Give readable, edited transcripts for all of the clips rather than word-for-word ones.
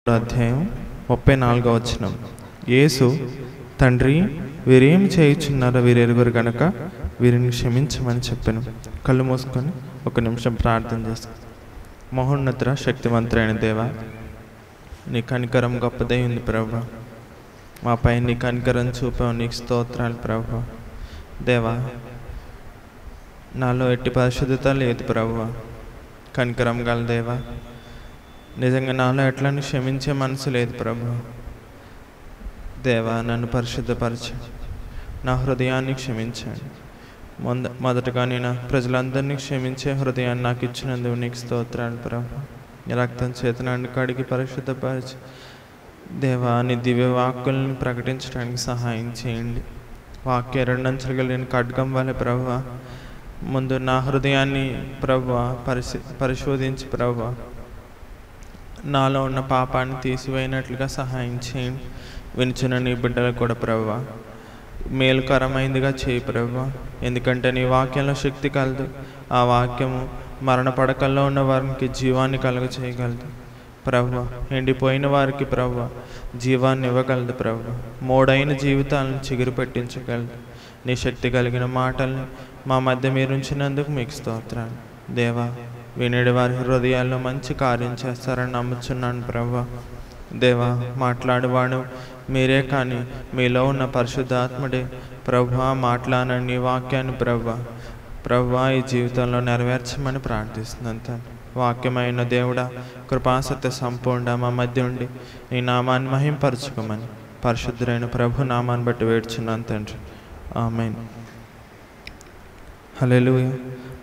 అధ్యాయం 34వ వచనం. యేసు, తండ్రి, వీరేం చేయుచున్నారో వీరెరుగురు గనక వీరిని క్షమించమని చెప్పాను. కళ్ళు మూసుకొని ఒక నిమిషం ప్రార్థన చేసుకుని. మహోన్నత శక్తివంతుడైన దేవా, నీ కనికరం గొప్పదై ఉంది ప్రభువా. మాపై నీ కనికరం చూపావు, నీకు స్తోత్రాలు ప్రభువా. దేవా, నాలో ఎట్టి పరిశుద్ధత లేదు ప్రభువా. కనికరం గల దేవా, నిజంగా నాలో ఎట్లని క్షమించే మనసు లేదు ప్రభు. దేవా, నన్ను పరిశుద్ధపరచండి, నా హృదయాన్ని క్షమించండి. మొదటగా నేను ప్రజలందరినీ క్షమించే హృదయాన్ని నాకు ఇచ్చినందుకు నీకు స్తోత్రాలు ప్రభు. రక్తం చేత నన్ను కడిగి పరిశుద్ధపరచి దేవా, నీ దివ్య వాక్కులను ప్రకటించడానికి సహాయం చేయండి. వాక్య రెండంచులు కలిగిన ఖడ్గం వలె ప్రభువ, ముందు నా హృదయాన్ని ప్రభువ పరిశోధించి ప్రభువ, నాలో ఉన్న పాపాన్ని తీసివేయనట్లుగా సహాయం చేయండి. వినుచున్న నీ బిడ్డలకు కూడా ప్రభువ మేలుకరమైందిగా చేయి ప్రభువ. ఎందుకంటే నీ వాక్యంలో శక్తి కలదు. ఆ వాక్యము మరణ పడకల్లో ఉన్న వారికి జీవాన్ని కలుగ చేయగలదు ప్రభువ. ఎండిపోయిన వారికి ప్రభువ జీవాన్ని ఇవ్వగలదు ప్రభువ. మోడైన జీవితాలను చిగురు పెట్టించగలదు. నీ శక్తి కలిగిన మాటల్ని మా మధ్య మీరు ఉంచినందుకు మీకు స్తోత్రాలు దేవా. వినేడు వారి హృదయాల్లో మంచి కార్యం చేస్తారని నమ్ముచున్నాను ప్రభువా. దేవా, మాట్లాడేవాడు మీరే, కానీ మీలో ఉన్న పరిశుద్ధాత్ముడే ప్రభువా. మాట్లాడని నీ వాక్యాన్ని ప్రభువా ఈ జీవితంలో నెరవేర్చమని ప్రార్థిస్తున్నాను తండ్రి. వాక్యమైన దేవుడా, కృపాసత్య సంపూర్ణ మా మధ్య ఉండి నీ నామాన్ని మహింపరచుకోమని పరిశుద్ధుడైన ప్రభు నామాన్ని బట్టి వేడుచున్నాను తండ్రి. ఆమేన్. హల్లెలూయా.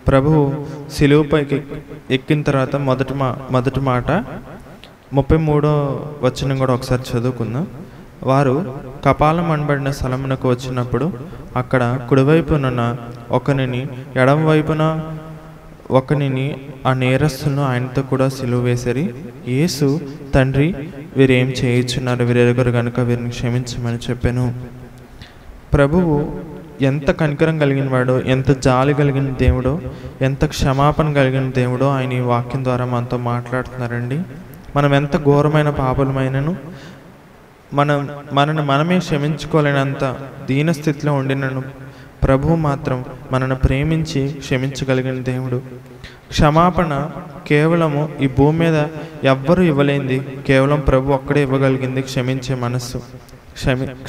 ప్రభువు సిలువపైకి ఎక్కిన తర్వాత మొదటి మాట 33వ వచనం కూడా ఒకసారి చదువుకుందాం. వారు కపాలం అనబడిన స్థలమునకు వచ్చినప్పుడు అక్కడ కుడివైపున ఒకనిని, ఎడమ వైపున ఒకనిని, ఆ నేరస్తులను ఆయనతో కూడా సిలువ వేసిరి. యేసు, తండ్రి, వీరేం చేయుచున్నారు వీరెరుగురు గనుక వీరిని క్షమించమని చెప్పాను. ప్రభువు ఎంత కనికరం కలిగిన వాడో, ఎంత జాలి కలిగిన దేవుడో, ఎంత క్షమాపణ కలిగిన దేవుడో ఆయన ఈ వాక్యం ద్వారా మనతో మాట్లాడుతున్నారండి. మనం ఎంత ఘోరమైన పాపలమైనను మనని మనమే క్షమించుకోలేనంత దీనస్థితిలో ఉండినను ప్రభువు మాత్రం మనను ప్రేమించి క్షమించగలిగిన దేవుడు. క్షమాపణ కేవలము ఈ భూమి మీద ఎవ్వరూ ఇవ్వలేంది, కేవలం ప్రభు ఒక్కడే ఇవ్వగలిగింది. క్షమించే మనస్సు,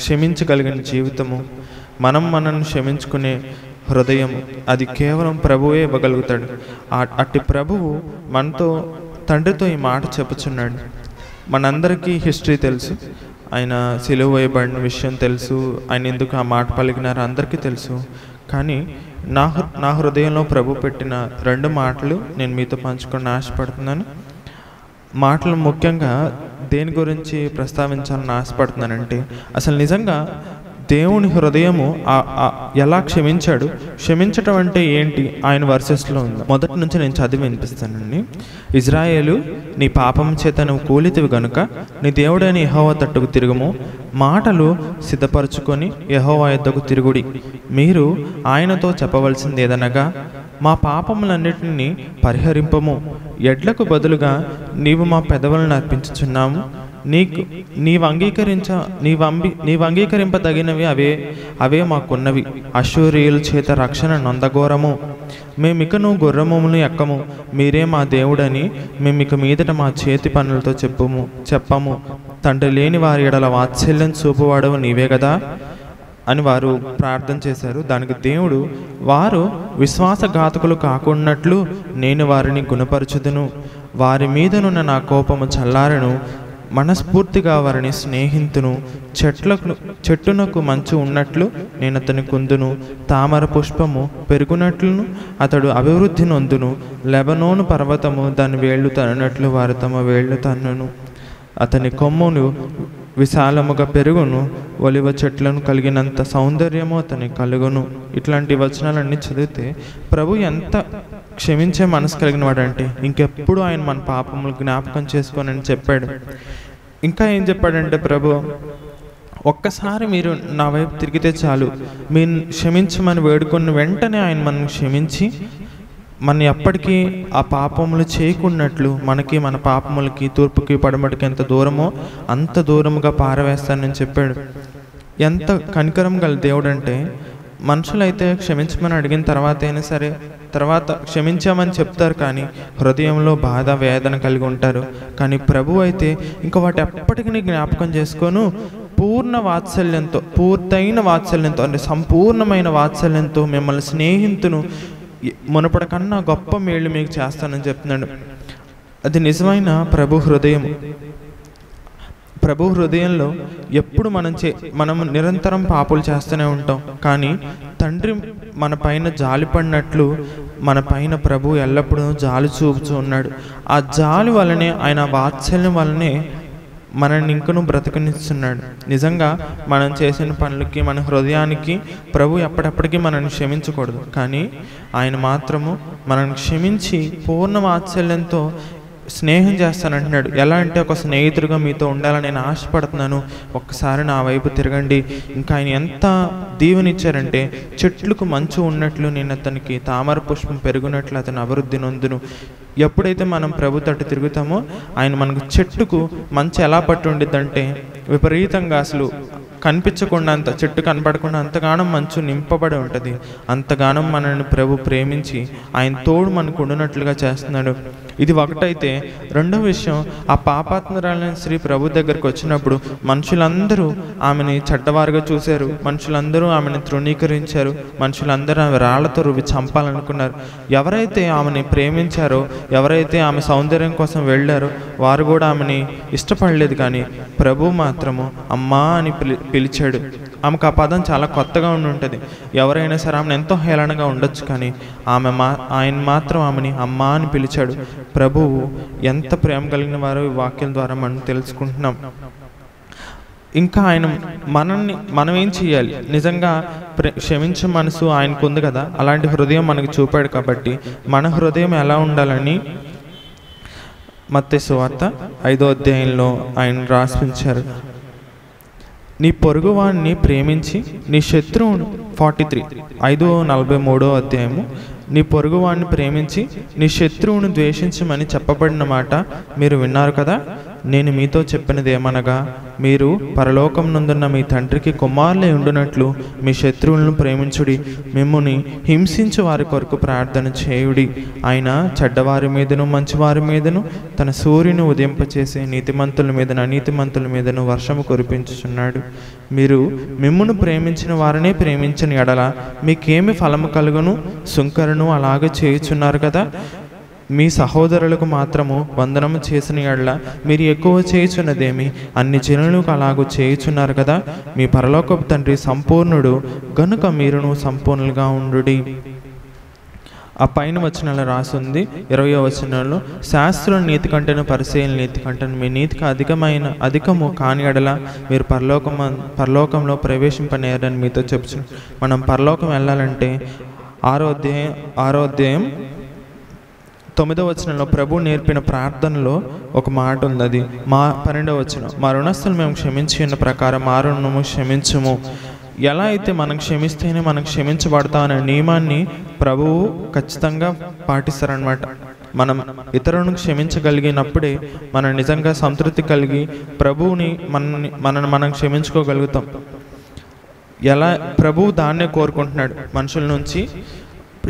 క్షమించగలిగిన జీవితము, మనల్ని క్షమించుకునే హృదయం, అది కేవలం ప్రభువే ఇవ్వగలుగుతాడు. అట్టి ప్రభువు మనతో, తండ్రితో ఈ మాట చెప్పుచున్నాడు. మనందరికీ హిస్టరీ తెలుసు, ఆయన సిలువ వేయబడిన విషయం తెలుసు, ఆయన ఎందుకు ఆ మాట పలికినారో అందరికీ తెలుసు. కానీ నా హృదయంలో ప్రభు పెట్టిన 2 మాటలు నేను మీతో పంచుకొని ఆశపడుతున్నాను. మాటలు ముఖ్యంగా దేని గురించి ప్రస్తావించాలని ఆశపడుతున్నానంటే, అసలు నిజంగా దేవుని హృదయము ఎలా క్షమించాడు, క్షమించటం అంటే ఏంటి ఆయన వర్సెస్లో ఉంది. మొదటి నుంచి నేను చదివి వినిపిస్తానండి. ఇజ్రాయేలు, నీ పాపం చేత నువ్వు కూలితివి గనుక నీ దేవుడైన యెహోవా తట్టుకు తిరుగుము. మాటలు సిద్ధపరచుకొని యెహోవా యొద్దకు తిరుగుడి. మీరు ఆయనతో చెప్పవలసింది ఏదనగా, మా పాపములన్నిటినీ పరిహరింపము. ఎడ్లకు బదులుగా నీవు మా పెదవులను అర్పించుచున్నాము. నీవు అంగీకరింపదగినవి అవే మాకున్నవి. అశ్షూరీయుల చేత రక్షణ నొందఘోరము. మేమికను గుర్రములను ఎక్కము. మీరే మా దేవుడని మేమిక మీదట మా చేతి పనులతో చెప్పము. తండ్రి లేని వారి ఎడల వాత్సల్యం చూపువాడవు నీవే కదా అని వారు ప్రార్థన చేశారు. దానికి దేవుడు, వారు విశ్వాసఘాతకులు కాకున్నట్లు నేను వారిని గుణపరచుదును. వారి మీదనున్న నా కోపము చల్లారను. మనస్ఫూర్తిగా వారిని స్నేహితును. చెట్టునకు మంచు ఉన్నట్లు నేను అతని కుందును. తామర పుష్పము పెరుగునట్లును అతడు అభివృద్ధి నొందును. లెబనోను పర్వతము దాని వేళ్లు తన్నట్లు వారు తమ వేళ్లు తన్నును. అతని కొమ్మును విశాలముగా పెరుగును. ఒలివ చెట్లను కలిగినంత సౌందర్యము అతని కలుగును. ఇట్లాంటి వచనాలన్నీ చదివితే ప్రభు ఎంత క్షమించే మనసు కలిగిన వాడంటే, ఇంకెప్పుడు ఆయన మన పాపములు జ్ఞాపకం చేసుకొని అని చెప్పాడు. ఇంకా ఏం చెప్పాడంటే ప్రభు, ఒక్కసారి మీరు నా వైపు తిరిగితే చాలు, మీరు క్షమించమని వేడుకున్న వెంటనే ఆయన మనం క్షమించి మన ఎప్పటికీ ఆ పాపములు చేయకున్నట్లు మనకి మన పాపములకి తూర్పుకి పడమటికి ఎంత దూరమో అంత దూరముగా పారవేస్తానని చెప్పాడు. ఎంత కనికరం గల దేవుడు అంటే, మనుషులైతే క్షమించమని అడిగిన తర్వాత అయినా సరే తర్వాత క్షమించామని చెప్తారు, కానీ హృదయంలో బాధ వేదన కలిగి ఉంటారు. కానీ ప్రభు అయితే ఇంకా వాటి ఎప్పటికీ జ్ఞాపకం చేసుకొని పూర్ణ వాత్సల్యంతో, పూర్తయిన వాత్సల్యంతో అంటే సంపూర్ణమైన వాత్సల్యంతో మిమ్మల్ని స్నేహితును మునపటి కన్నా గొప్ప మేళ్ళు మీకు చేస్తానని చెప్తున్నాడు. అది నిజమైన ప్రభు హృదయం. ప్రభు హృదయంలో ఎప్పుడు మనం నిరంతరం పాపాలు చేస్తూనే ఉంటాం, కానీ తండ్రి మన పైన జాలి పడినట్లు మన పైన ప్రభు ఎల్లప్పుడూ జాలి చూపుతూ ఉన్నాడు. ఆ జాలి వల్లనే, ఆయన వాత్సల్యం వల్లనే మనల్ని ఇంకనూ బ్రతకనిస్తున్నాడు. నిజంగా మనం చేసిన పనులకి, మన హృదయానికి ప్రభు ఎప్పటికీ మనల్ని క్షమించకూడదు, కానీ ఆయన మాత్రము మనల్ని క్షమించి పూర్ణ వాత్సల్యంతో స్నేహం చేస్తానంటున్నాడు. ఎలా అంటే, ఒక స్నేహితుడిగా మీతో ఉండాలని నేను ఆశపడుతున్నాను, ఒక్కసారి నా వైపు తిరగండి. ఇంకా ఆయన ఎంత దీవెనిచ్చారంటే, చెట్లకు మంచు ఉన్నట్లు నేను అతనికి తామర పుష్పం పెరుగునట్లు అతను అభివృద్ధి నొందును. ఎప్పుడైతే మనం ప్రభు తట్టు తిరుగుతామో, ఆయన మనకు చెట్టుకు మంచు ఎలా పట్టు ఉండిద్దంటే విపరీతంగా, అసలు కనిపించకుండా, అంత చెట్టు కనపడకుండా అంతగానం మంచు నింపబడి ఉంటుంది. అంతగానం మనల్ని ప్రభు ప్రేమించి ఆయన తోడు మనకు ఉండినట్లుగా చేస్తున్నాడు. ఇది ఒకటైతే, రెండో విషయం, ఆ పాపాత్మరాలైన స్త్రీ ప్రభు దగ్గరికి వచ్చినప్పుడు మనుషులందరూ ఆమెని చెడ్డవారుగా చూశారు, మనుషులందరూ ఆమెను తృణీకరించారు, మనుషులందరూ ఆమె రాళ్లతో రువి చంపాలనుకున్నారు. ఎవరైతే ఆమెని ప్రేమించారో, ఎవరైతే ఆమె సౌందర్యం కోసం వెళ్ళారో వారు కూడా ఆమెని ఇష్టపడలేదు. కానీ ప్రభు మాత్రము అమ్మా అని పిలిచాడు. ఆమెకు ఆ పదం చాలా కొత్తగా ఉంటుంది. ఎవరైనా సరే ఆమెను ఎంతో హేళనగా ఉండొచ్చు, కానీ ఆయన మాత్రం ఆమెని అమ్మా అని పిలిచాడు. ప్రభువు ఎంత ప్రేమ కలిగిన వారో ఈ వాక్యం ద్వారా మనం తెలుసుకుంటున్నాం. ఇంకా ఆయన మనం ఏం చేయాలి? నిజంగా క్షమించే మనసు ఆయనకు ఉంది కదా, అలాంటి హృదయం మనకు చూపాడు. కాబట్టి మన హృదయం ఎలా ఉండాలని మత్తయి సువార్త 5వ అధ్యాయంలో ఆయన రాసించారు. నీ పొరుగువాణ్ణి ప్రేమించి నీ శత్రువును 5:43 అధ్యాయము, నీ పొరుగువాణ్ణి ప్రేమించి నీ శత్రువును ద్వేషించమని చెప్పబడిన మాట మీరు విన్నారు కదా. నేను మీతో చెప్పినది ఏమనగా, మీరు పరలోకం నందున్న మీ తండ్రికి కుమారులై ఉండునట్లు మీ శత్రువులను ప్రేమించుడి, మిమ్ముని హింసించు వారి కొరకు ప్రార్థన చేయుడి. ఆయన చెడ్డవారి మీదను మంచివారి మీదను తన సూర్యుని ఉదయింపచేసి నీతిమంతుల మీదను అనీతిమంతుల మీదను వర్షము కురిపించుచున్నాడు. మీరు మిమ్మును ప్రేమించిన వారినే ప్రేమించిన ఎడల మీకేమి ఫలము కలుగును? సుంకరును అలాగే చేయుచున్నారు కదా. మీ సహోదరులకు మాత్రము వందనము చేసిన ఎడల మీరు ఎక్కువ చేయుచున్నదేమి? అన్ని జనులకు అలాగూ చేయుచున్నారు కదా. మీ పరలోకపు తండ్రి సంపూర్ణుడు గనుక మీరును సంపూర్ణులుగా ఉండుడి. ఆ పైన వచనాలు రాసింది 20వ వచనంలో, శాస్త్రుల నీతి కంటేను పరిసయ్యుల నీతి కంటేను మీ నీతికి అధికము కాని ఎడల మీరు పరలోకంలో ప్రవేశింపనేరని మీతో చెప్తున్నాను. మనం పరలోకం వెళ్ళాలంటే 6వ అధ్యాయం 9వ వచనంలో ప్రభు నేర్పిన ప్రార్థనలో ఒక మాట ఉంది. అది 12వ వచనం, మా రుణస్థులు మేము క్షమించి ఉన్న ప్రకారం మా రుణము క్షమించుము. ఎలా అయితే మనం క్షమిస్తేనే మనం క్షమించబడతామనే నియమాన్ని ప్రభువు ఖచ్చితంగా పాటిస్తారనమాట. మనం ఇతరులను క్షమించగలిగినప్పుడే మనం నిజంగా సంతృప్తి కలిగి ప్రభువుని మనం క్షమించుకోగలుగుతాం. ఎలా ప్రభువు దాన్నే కోరుకుంటున్నాడు మనుషుల నుంచి.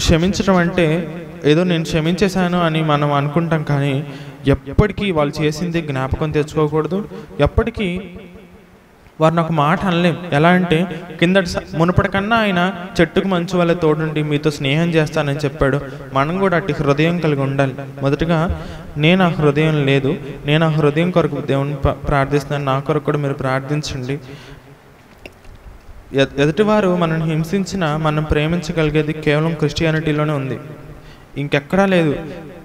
క్షమించడం అంటే ఏదో నేను క్షమించేశాను అని మనం అనుకుంటాం, కానీ ఎప్పటికీ వాళ్ళు చేసింది జ్ఞాపకం తెచ్చుకోకూడదు. ఎప్పటికీ వారిని ఒక మాట అనలేం. ఎలా అంటే, మునుపటికన్నా ఆయన చెట్టుకు మంచు వల్ల తోడుండి మీతో స్నేహం చేస్తానని చెప్పాడు. మనం కూడా అట్టి హృదయం కలిగి ఉండాలి. మొదటగా నేను ఆ హృదయం లేదు, నేను ఆ హృదయం కొరకు దేవుని ప్రార్థిస్తున్నాను, నా కొరకు కూడా మీరు ప్రార్థించండి. ఎదుటివారు మనల్ని హింసించినా మనం ప్రేమించగలిగేది కేవలం క్రిస్టియానిటీలోనే ఉంది, ఇంకెక్కడా లేదు.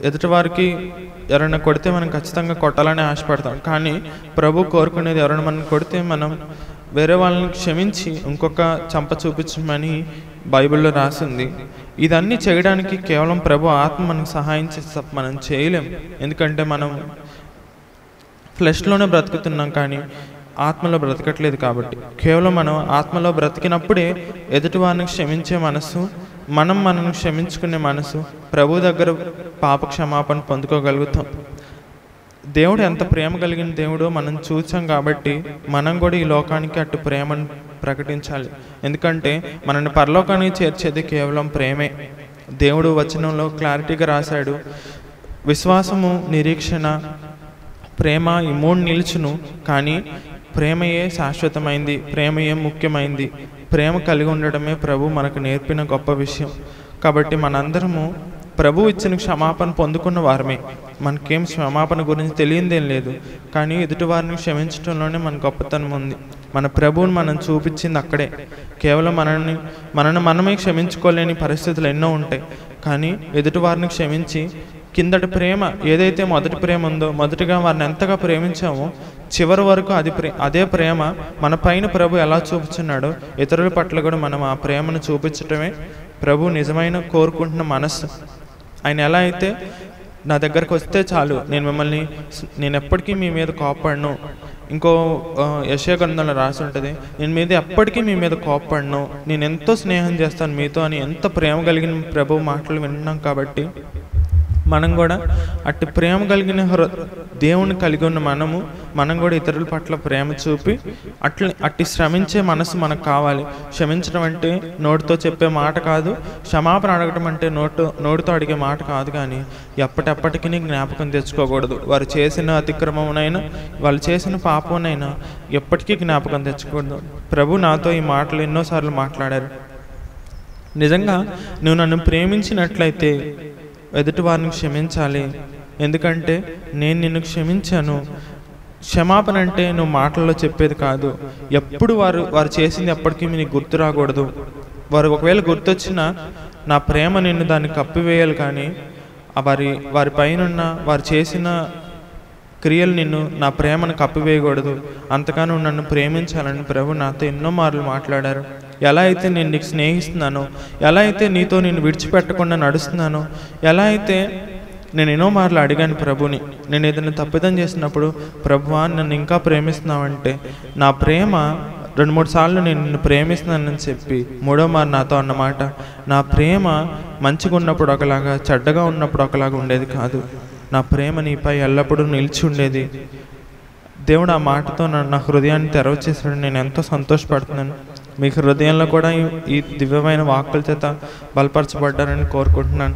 ఎదుటివారికి ఎవరైనా కొడితే మనం ఖచ్చితంగా కొట్టాలని ఆశపడతాం, కానీ ప్రభు కోరుకునేది ఎవరైనా మనం కొడితే మనం వేరే వాళ్ళని క్షమించి ఇంకొక చంప చూపించమని బైబిల్లో రాసింది. ఇదన్నీ చేయడానికి కేవలం ప్రభు ఆత్మ మనకు సహాయం చేస్తే మనం చేయలేం. ఎందుకంటే మనం ఫ్లెష్లోనే బ్రతుకుతున్నాం, కానీ ఆత్మలో బ్రతకట్లేదు. కాబట్టి కేవలం మనం ఆత్మలో బ్రతికినప్పుడే ఎదుటి వారిని క్షమించే మనస్సు మనం క్షమించుకునే మనసు, ప్రభు దగ్గర పాప క్షమాపణ పొందుకోగలుగుతాం. దేవుడు ఎంత ప్రేమ కలిగిన దేవుడో మనం చూసాం కాబట్టి మనం కూడా ఈ లోకానికి అటు ప్రేమను ప్రకటించాలి. ఎందుకంటే మనల్ని పరలోకానికి చేర్చేది కేవలం ప్రేమే. దేవుడు వచనంలో క్లారిటీగా రాశాడు, విశ్వాసము, నిరీక్షణ, ప్రేమ, ఈ మూడు నిలుచును, కానీ ప్రేమయే శాశ్వతమైంది, ప్రేమయే ముఖ్యమైంది. ప్రేమ కలిగి ఉండడమే ప్రభు మనకు నేర్పిన గొప్ప విషయం. కాబట్టి మనందరము ప్రభు ఇచ్చిన క్షమాపణ పొందుకున్న వారమే. మనకేం క్షమాపణ గురించి తెలియదేం లేదు, కానీ ఎదుటి వారిని క్షమించడంలోనే మన గొప్పతనం ఉంది. మన ప్రభువుని మనం చూపించింది అక్కడే. కేవలం మనల్ని మనమే క్షమించుకోలేని పరిస్థితులు ఎన్నో ఉంటాయి, కానీ ఎదుటి వారిని క్షమించి కిందటి ప్రేమ ఏదైతే మొదటి ప్రేమ ఉందో, మొదటిగా వారిని ఎంతగా ప్రేమించామో చివరి వరకు అదే ప్రేమ మన పైన ప్రభు ఎలా చూపించున్నాడో ఇతరుల పట్ల కూడా మనం ఆ ప్రేమను చూపించటమే ప్రభు నిజమైన కోరుకుంటున్న మనస్సు. ఆయన ఎలా అయితే నా దగ్గరకు వస్తే చాలు, నేను ఎప్పటికీ మీ మీద కోప్పడను. ఇంకో యెషయా గ్రంథంలో రాసి ఉంటుంది, నేను మీద ఎప్పటికీ మీ మీద కోప్పడను, నేను ఎంతో స్నేహం చేస్తాను మీతో అని ఎంత ప్రేమ కలిగిన ప్రభు మాటలు వింటున్నాం. కాబట్టి మనం కూడా అట్టి ప్రేమ కలిగిన దేవుని కలిగి ఉన్న మనం కూడా ఇతరుల పట్ల ప్రేమ చూపి అట్టి శ్రమించే మనసు మనకు కావాలి. క్షమించడం అంటే నోటితో చెప్పే మాట కాదు, క్షమాపణ అడగటం అంటే నోటితో అడిగే మాట కాదు, కానీ ఎప్పటికీ జ్ఞాపకం తెచ్చుకోకూడదు. వారు చేసిన అతిక్రమమునైనా, వాళ్ళు చేసిన పాపమునైనా ఎప్పటికీ జ్ఞాపకం తెచ్చుకోకూడదు. ప్రభు నాతో ఈ మాటలు ఎన్నోసార్లు మాట్లాడారు. నిజంగా నువ్వు నన్ను ప్రేమించినట్లయితే ఎదుటి వారిని క్షమించాలి, ఎందుకంటే నేను నిన్ను క్షమించాను. క్షమాపణ అంటే నువ్వు మాటల్లో చెప్పేది కాదు. ఎప్పుడు వారు చేసింది ఎప్పటికీ నీకు గుర్తు రాకూడదు. వారు ఒకవేళ గుర్తొచ్చినా నా ప్రేమ నిన్ను దాన్ని కప్పివేయాలి, కానీ వారి పైన వారు చేసిన క్రియలు నా ప్రేమను కప్పివేయకూడదు. అంతగా నువ్వు నన్ను ప్రేమించాలని ప్రభు నాతో ఎన్నో మార్లు మాట్లాడారు. ఎలా అయితే నేను నీకు స్నేహిస్తున్నానో, ఎలా అయితే నీతో నేను విడిచిపెట్టకుండా నడుస్తున్నానో, ఎలా అయితే నేను ఎన్నో మార్లు అడిగాను ప్రభుని, నేను ఏదైనా తప్పిదం చేసినప్పుడు, ప్రభువా నన్ను ఇంకా ప్రేమిస్తున్నావంటే, నా ప్రేమ 2-3 సార్లు నేను నిన్ను ప్రేమిస్తున్నానని చెప్పి 3వ మారు నాతో అన్నమాట, నా ప్రేమ మంచిగా ఉన్నప్పుడు ఒకలాగా, చెడ్డగా ఉన్నప్పుడు ఒకలాగా ఉండేది కాదు. నా ప్రేమ నీపై ఎల్లప్పుడూ నిలిచి ఉండేది. దేవుడు ఆ మాటతో నా హృదయాన్ని తెరవచేసాడు. నేను ఎంతో సంతోషపడుతున్నాను. మీ హృదయంలో కూడా ఈ దివ్యమైన వాక్కుల చేత బలపరచబడ్డారని కోరుకుంటున్నాను.